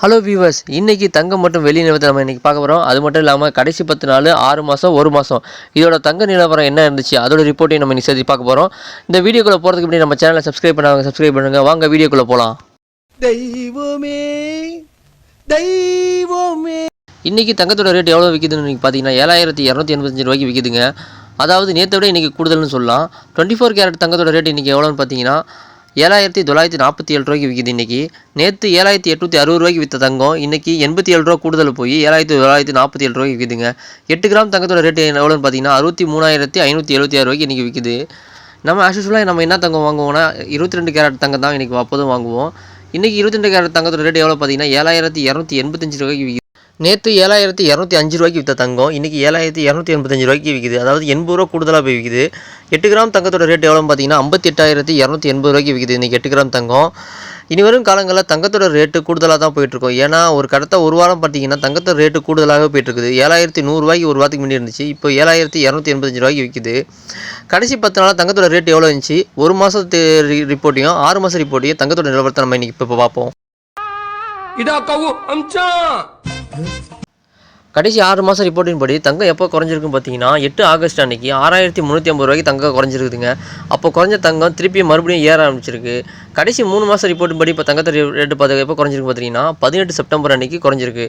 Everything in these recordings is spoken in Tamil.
ஹலோ வியூவர்ஸ், இன்றைக்கி தங்கம் மற்றும் வெள்ளி நிலவரத்தை நம்ம இன்றைக்கி பார்க்க போகிறோம். அது மட்டும் இல்லாமல் கடைசி 10 நாள் 6 மாதம் 1 மாதம் இதோட தங்க நிலவரம் என்ன இருந்துச்சு அதோட ரிப்போர்ட்டையும் நம்ம இன்றைக்கி பார்க்க போகிறோம். இந்த வீடியோக்குள்ளே போகிறதுக்கு முன்னாடி நம்ம சேனலை சப்ஸ்கிரைப் பண்ணுங்கள். வாங்க வீடியோக்குள்ளே போகலாம். தெய்வமே தெய்வமே இன்றைக்கி தங்கத்தோட ரேட் எவ்வளோ விற்கிதுன்னு நீங்கள் பார்த்தீங்கன்னா 7285 ரூபாய்க்கு விற்கிதுங்க. அதாவது நேற்றை விட இன்றைக்கி கூடுதல்னு சொல்லலாம். 24 கேரட் தங்கத்தோட ரேட் இன்றைக்கி எவ்வளோன்னு பார்த்தீங்கன்னா 7947 ரூபாய்க்கு விற்கிது. இன்றைக்கி நேற்று 7860 ரூபாய்க்கு விற்ற தங்கம் இன்றைக்கி 87 ரூபா கூடுதல் போய் 7947 ரூபாய்க்கு விற்கிதுங்க. 8 கிராம் தங்கத்தோட ரேட் எவ்வளோன்னு பார்த்தீங்கன்னா 63576 ரூபாய்க்கு இன்றைக்கி விற்கிது. நம்ம ஆக்சுவலாக நம்ம என்ன தங்கம் வாங்குவோம்னா 22 கேரட் தங்கம் தான் இன்றைக்கி அப்போதும் வாங்குவோம். இன்றைக்கி 22 கேரட் தங்கத்தோட ரேட் எவ்வளோ பார்த்தீங்கன்னா 7285 ரூபாய்க்கு விற்கிது. நேற்று 7205 ரூபாய்க்கு விற்ற தங்கம் இன்றைக்கி 7285 ரூபாய்க்கு விற்கிது. அதாவது 80 ரூபா கூடுதலாக போய் விற்கிது. 8 கிராம் தங்கத்தோட ரேட் எவ்வளோன்னு பார்த்தீங்கன்னா 58280 ரூபாய்க்கு விற்கிது இன்றைக்கி 8 கிராம் தங்கம். இனி வரும் காலங்களில் தங்கத்தோட ரேட்டு கூடுதலாக தான் போயிட்டுருக்கோம். ஏன்னா ஒரு கடத்த ஒரு வாரம் பார்த்தீங்கன்னா தங்கத்தோட ரேட்டு கூடுதலாகவே போயிட்டுருக்குது. 7100 ரூபாய்க்கு ஒரு வாரத்துக்கு முன்னாடி இருந்துச்சு. இப்போ 7285 ரூபாய்க்கு விற்கிது. கடைசி 10 நாள் தங்கத்தோட ரேட் எவ்வளோ இருந்துச்சு, ஒரு மாதத்து ரிப்போர்ட்டையும் 6 மாதம் ரிப்போர்ட்டையும் தங்கத்தோட நிலவரத்தை நம்ம இன்றைக்கி இப்போ பார்ப்போம். கடைசி 6 மாதம் ரிப்போர்ட்டின் படி தங்கம் எப்போ குறைஞ்சிருக்குன்னு பார்த்தீங்கன்னா 8 ஆகஸ்ட் அன்றைக்கி 6350 ரூபாய்க்கு தங்கம் குறைஞ்சிருக்குதுங்க. அப்போ குறைஞ்ச தங்கம் திருப்பி மறுபடியும் ஏற ஆரம்பிச்சிருக்கு. கடைசி 3 மாதம் ரிப்போர்ட்டின் படி இப்போ தங்கத்தை ரேட்டு பார்த்து எப்போ குறைஞ்சிருக்கு பார்த்தீங்கன்னா 18 செப்டம்பர் அன்றைக்கி குறைஞ்சிருக்கு.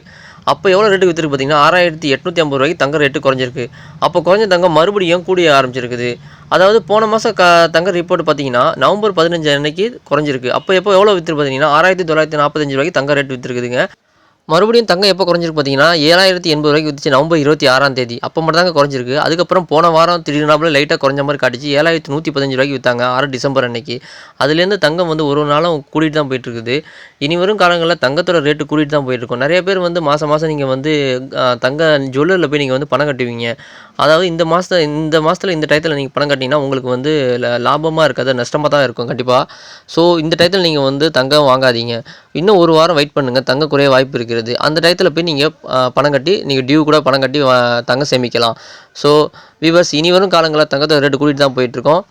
அப்போ எவ்வளோ ரேட்டு விற்றுருக்கு பார்த்தீங்கன்னா 6850 ரூபாய்க்கு தங்க ரேட்டு குறைஞ்சிருக்கு. அப்போ குறைஞ்ச தங்கம் மறுபடியும் கூடிய ஆரம்பிச்சிருக்குது. அதாவது போன மாதம் தங்க ரிப்போர்ட் பார்த்தீங்கன்னா நவம்பர் 15 அன்றைக்கி குறைஞ்சிருக்கு. அப்போ எப்போ எவ்வளோ விற்று பார்த்தீங்கன்னா 6945 ரூபாய்க்கு தங்க ரேட்டு விற்றுருக்குதுங்க. மறுபடியும் தங்கம் எப்போ குறைஞ்சிருக்கு பார்த்தீங்கன்னா 7080 ரூபாய்க்கு விற்றுச்சு நவம்பர் 26ஆம் தேதி. அப்போ மட்டும் தாங்க குறைஞ்சிருக்கு. அதுக்கப்புறம் போன வாரம் திடீர்னாப்புல லைட்டாக குறைஞ்ச மாதிரி காட்டிச்சு. 7115 ரூபாய்க்கு விற்றாங்க 6 டிசம்பர் அன்னைக்கு. அதுலேருந்து தங்கம் வந்து ஒரு நாளும் கூட்டிகிட்டு தான் போயிட்டுருக்குது. இனி வரும் காலங்களில் தங்கத்தோட ரேட்டு கூட்டிகிட்டு தான் போயிட்டுருக்கும். நிறைய பேர் வந்து மாதம் நீங்கள் வந்து தங்க ஜுவல்லரில் போய் நீங்கள் வந்து பணம் கட்டுவீங்க. அதாவது இந்த மாதத்தில் இந்த டயத்தில் நீங்கள் பணம் கட்டிங்கன்னா உங்களுக்கு வந்து லாபமாக இருக்காது, நஷ்டமாக தான் இருக்கும் கண்டிப்பாக. ஸோ இந்த டயத்தில் நீங்கள் வந்து தங்கம் வாங்காதீங்க. இன்னும் ஒரு வாரம் வெயிட் பண்ணுங்கள், தங்கம் குறைய வாய்ப்பு இருக்குது. அந்த டயத்தில் போய் நீங்கள் பணம் கட்டி நீங்கள் டியூ கூட பணம் கட்டி தங்கம் சேமிக்கலாம். ஸோ வியூவர்ஸ், இனி வரும் காலங்களில் தங்கத்தோட ரேட்டு கூட்டிகிட்டு தான் போயிட்டுருக்கோம்.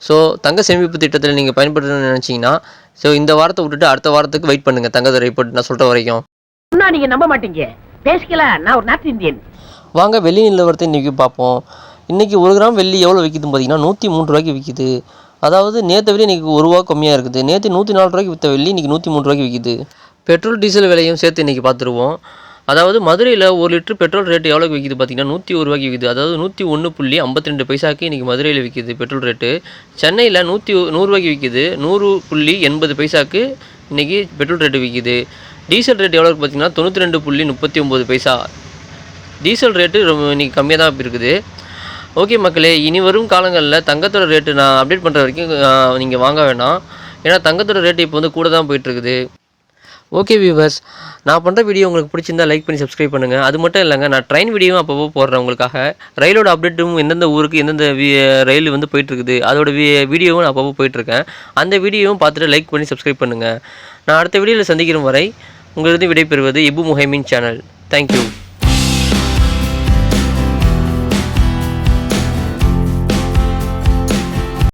ஸோ தங்க சேமிப்பு திட்டத்தில் நீங்கள் பயன்படுத்தணும்னு நினச்சிங்கன்னா ஸோ இந்த வாரத்தை விட்டுட்டு அடுத்த வாரத்துக்கு வெயிட் பண்ணுங்கள் தங்கத்தோட ரிப்போர்ட் நான் சொல்கிற வரைக்கும். நீங்கள் நம்ப மாட்டீங்க, பேசிக்கலாம். நான் ஒரு நார்த் இந்தியன். வாங்க வெள்ளி நிலவரத்தை இன்றைக்கி பார்ப்போம். இன்றைக்கி 1 கிராம் வெள்ளி எவ்வளோ விற்கிதுன்னு பார்த்தீங்கன்னா 103 ரூபாய்க்கு விற்கிது. அதாவது நேற்றை விட இன்றைக்கி 1 ரூபா கம்மியாக இருக்குது. நேற்று 104 ரூபாய்க்கு விற்ற வெள்ளி இன்றைக்கி 103 ரூபாய்க்கு விற்கிது. பெட்ரோல் டீசல் விலையும் சேர்த்து இன்றைக்கி பார்த்துருவோம். அதாவது மதுரையில் 1 லிட்டர் பெட்ரோல் ரேட்டு எவ்வளோ விற்கிது பார்த்தீங்கன்னா 101 ரூபாய்க்கு விற்கிது. அதாவது 101.52 பைசாக்கு இன்றைக்கி மதுரையில் விற்கிது பெட்ரோல் ரேட்டு. சென்னையில் 100 ரூபாய்க்கு விற்கிது. 100.80 பைசாக்கு இன்றைக்கி பெட்ரோல் ரேட்டு விற்கிது. டீசல் ரேட் எவ்வளோ பார்த்தீங்கன்னா 92.39 பைசா. டீசல் ரேட்டு இன்றைக்கி கம்மியாக தான் இருக்குது. ஓகே மக்களே, இனி வரும் காலங்களில் தங்கத்தோட ரேட்டு நான் அப்டேட் பண்ணுற வரைக்கும் நீங்கள் வாங்க வேணாம். ஏன்னா தங்கத்தோட ரேட்டு இப்போ வந்து கூட தான் போயிட்டுருக்குது. ஓகே வியூவர்ஸ், நான் பண்ணுற வீடியோ உங்களுக்கு பிடிச்சிருந்தா லைக் பண்ணி சப்ஸ்கிரைப் பண்ணுங்கள். அது மட்டும் இல்லைங்க, நான் ட்ரெயின் வீடியோவும் அப்பப்போ போடுறேன் உங்களுக்காக. ரயிலோட அப்டேட்டும் எந்தெந்த ஊருக்கு எந்தெந்த ரயில் வந்து போயிட்டுருக்குது அதோட வீடியோவும் நான் அப்பப்போ போயிட்டுருக்கேன். அந்த வீடியோவும் பார்த்துட்டு லைக் பண்ணி சப்ஸ்கிரைப் பண்ணுங்கள். நான் அடுத்த வீடியோவில் சந்திக்கிற வரை உங்களிடம் விடைபெறுவது இபு முஹைமின் சேனல். தேங்க்யூ.